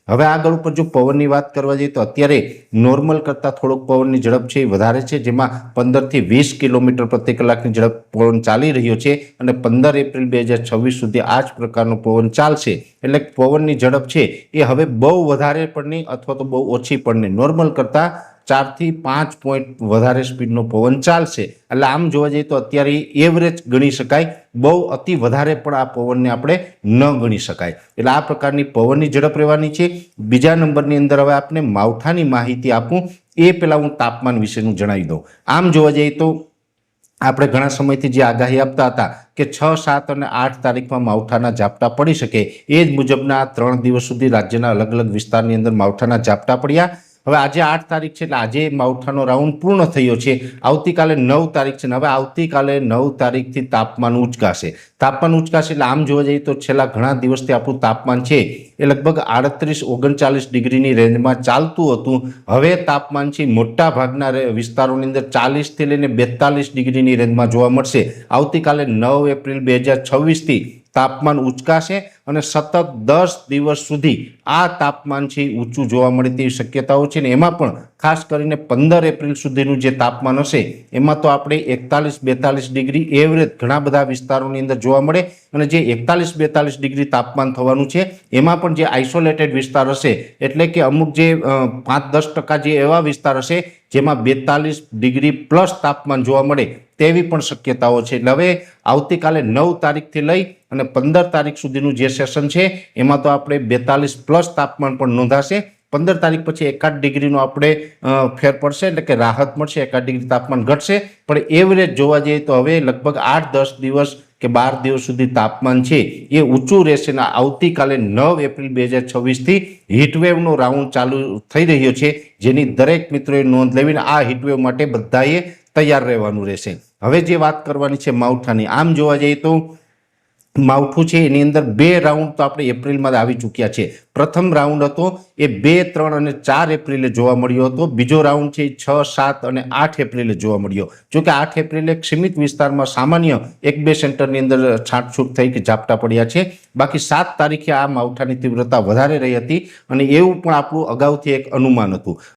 હવે આગળ ઉપર જો પવનની વાત કરવા જઈએ તો અત્યારે નોર્મલ કરતાં થોડોક પવનની ઝડપ છે એ વધારે છે, જેમાં 15 થી 20 કિલોમીટર પ્રતિ કલાકની ઝડપ પવન ચાલી રહ્યો છે અને 15 એપ્રિલ 2026 સુધી આ જ પ્રકારનો પવન ચાલશે। એટલે પવનની ઝડપ છે એ હવે બહુ વધારે પણ નહીં અથવા તો બહુ ઓછી પણ નહીં, નોર્મલ કરતાં 4 થી 5 પોઈન્ટ વધારે સ્પીડનો પવન ચાલશે। એટલે આમ જોવા જઈએ તો અત્યારે એવરેજ ગણી શકાય, બહુ અતિ વધારે પણ આ પવનને આપણે ન ગણી શકાય। એટલે આ પ્રકારની પવનની ઝડપ રહેવાની છે। બીજા નંબરની અંદર હવે આપણે માવઠાની માહિતી આપું એ પહેલાં હું તાપમાન વિશેનું જણાવી દઉં। આમ જોવા જઈએ તો આપણે ઘણા સમયથી જે આગાહી આપતા હતા કે 6, 7 અને 8 તારીખમાં માવઠાના ઝાપટા પડી શકે, એ જ મુજબના 3 દિવસ સુધી રાજ્યના અલગ અલગ વિસ્તારની અંદર માવઠાના ઝાપટા પડ્યા। હવે આજે 8 તારીખ છે એટલે આજે માવઠાનો રાઉન્ડ પૂર્ણ થયો છે। આવતીકાલે 9 તારીખ છે ને હવે આવતીકાલે 9 તારીખથી તાપમાન ઉંચકાશે। તાપમાન ઉંચકાશે એટલે આમ જોવા જઈએ તો છેલ્લા ઘણા દિવસથી આપણું તાપમાન છે એ લગભગ 38-39 ડિગ્રીની રેન્જમાં ચાલતું હતું। હવે તાપમાન છે મોટા ભાગના વિસ્તારોની અંદર 40 થી લઈને 42 ડિગ્રીની રેન્જમાં જોવા મળશે। આવતીકાલે 9 એપ્રિલ 2026થી તાપમાન ઉંચકાશે અને સતત 10 દિવસ સુધી આ તાપમાન છે ઊંચું જોવા મળે તેવી શક્યતાઓ છે ને એમાં પણ ખાસ કરીને 15 એપ્રિલ સુધીનું જે તાપમાન હશે એમાં તો આપણે 41-42 ડિગ્રી એવરેજ ઘણા બધા વિસ્તારોની અંદર જોવા મળે અને જે 41-42 ડિગ્રી તાપમાન થવાનું છે એમાં પણ જે આઇસોલેટેડ વિસ્તાર હશે એટલે કે અમુક જે 5-10% જે એવા વિસ્તાર હશે જેમાં 42 ડિગ્રી પ્લસ તાપમાન જોવા મળે તેવી પણ શક્યતાઓ છે। એટલે હવે આવતીકાલે 9 તારીખથી લઈ અને 15 તારીખ સુધીનું જે સેશન છે એમાં તો આપણે 42 પ્લસ તાપમાન પણ નોંધાશે। 15 તારીખ પછી 1-8 ડિગ્રીનો આપણે ફેર પડશે એટલે કે રાહત મળશે, 1-8 ડિગ્રી તાપમાન ઘટશે, પણ એવરેજ જોવા જઈએ તો હવે લગભગ 8-10 દિવસ કે 12 દિવસ સુધી તાપમાન છે એ ઊંચું રહેશે। ને આવતીકાલે 9 એપ્રિલ 2026થી હીટવેવનો રાઉન્ડ ચાલુ થઈ રહ્યો છે, જેની દરેક મિત્રોએ નોંધ લેવીને આ હીટવેવ માટે બધાએ તૈયાર રહેવાનું રહેશે। હવે જે વાત કરવાની છે માવઠાની, આમ જોવા જઈએ તો માવઠું છે એની અંદર 2 રાઉન્ડ તો આપણે એપ્રિલમાં આવી ચૂક્યા છે। પ્રથમ રાઉન્ડ હતો એ 2, 3 અને 4 એપ્રિલે જોવા મળ્યો હતો। બીજો રાઉન્ડ છે 6, 7 અને 8 એપ્રિલે જોવા મળ્યો। જો કે 8 એપ્રિલે એક સીમિત વિસ્તારમાં સામાન્ય 1-2 સેન્ટરની અંદર છાંટછૂટ થઈ કે ઝાપટા પડ્યા છે, બાકી 7 તારીખે આ માવઠાની તીવ્રતા વધારે રહી હતી અને એવું પણ આપણું અગાઉથી એક અનુમાન હતું।